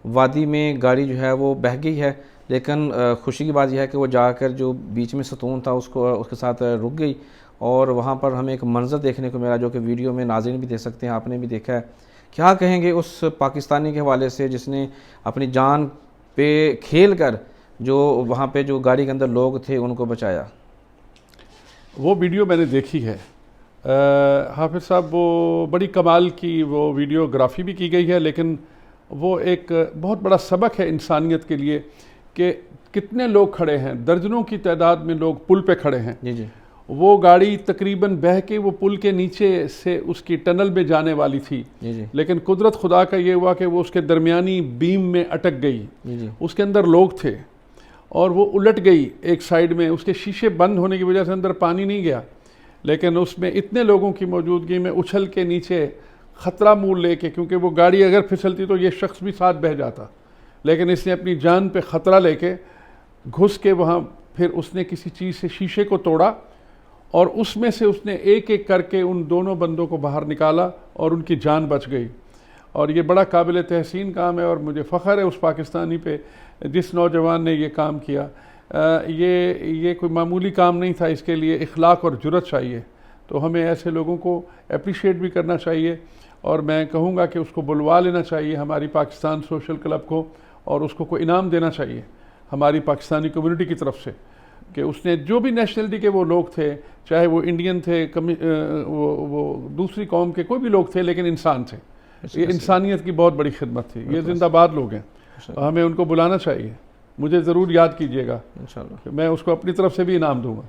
وادی میں گاڑی جو ہے وہ بہہ گئی ہے، لیکن خوشی کی بات یہ ہے کہ وہ جا کر جو بیچ میں ستون تھا اس کے ساتھ رک گئی، اور وہاں پر ہمیں ایک منظر دیکھنے کو ملا جو کہ ویڈیو میں ناظرین بھی دیکھ سکتے ہیں، آپ نے بھی دیکھا ہے۔ کیا کہیں گے اس پاکستانی کے حوالے سے جس نے اپنی جان پہ کھیل کر جو وہاں پہ جو گاڑی کے اندر لوگ تھے ان کو بچایا؟ وہ ویڈیو میں نے دیکھی ہے حافظ صاحب، وہ بڑی کمال کی وہ ویڈیوگرافی بھی کی گئی ہے، لیکن وہ ایک بہت بڑا سبق ہے انسانیت کے لیے کہ کتنے لوگ کھڑے ہیں، درجنوں کی تعداد میں لوگ پل پہ کھڑے ہیں۔ جی جی، وہ گاڑی تقریباً بہہ کے وہ پل کے نیچے سے اس کی ٹنل میں جانے والی تھی، جی جی، لیکن قدرت خدا کا یہ ہوا کہ وہ اس کے درمیانی بیم میں اٹک گئی۔ جی جی، اس کے اندر لوگ تھے اور وہ الٹ گئی ایک سائیڈ میں، اس کے شیشے بند ہونے کی وجہ سے اندر پانی نہیں گیا، لیکن اس میں اتنے لوگوں کی موجودگی میں اچھل کے نیچے خطرہ مول لے کے، کیونکہ وہ گاڑی اگر پھسلتی تو یہ شخص بھی ساتھ بہہ جاتا، لیکن اس نے اپنی جان پہ خطرہ لے کے گھس کے وہاں، پھر اس نے کسی چیز سے شیشے کو توڑا اور اس میں سے اس نے ایک ایک کر کے ان دونوں بندوں کو باہر نکالا اور ان کی جان بچ گئی۔ اور یہ بڑا قابل تحسین کام ہے، اور مجھے فخر ہے اس پاکستانی پہ جس نوجوان نے یہ کام کیا۔ یہ کوئی معمولی کام نہیں تھا، اس کے لیے اخلاق اور جرأت چاہیے، تو ہمیں ایسے لوگوں کو اپریشیٹ بھی کرنا چاہیے، اور میں کہوں گا کہ اس کو بلوا لینا چاہیے ہماری پاکستان سوشل کلب کو، اور اس کو کوئی انعام دینا چاہیے ہماری پاکستانی کمیونٹی کی طرف سے، کہ اس نے جو بھی نیشنلٹی کے وہ لوگ تھے، چاہے وہ انڈین تھے، وہ دوسری قوم کے کوئی بھی لوگ تھے، لیکن انسان تھے۔ یہ انسانیت کی بہت بڑی خدمت تھی، یہ زندہ باد لوگ ہیں، ہمیں ان کو بلانا چاہیے۔ مجھے ضرور یاد کیجیے گا، انشاءاللہ میں اس کو اپنی طرف سے بھی انعام دوں گا۔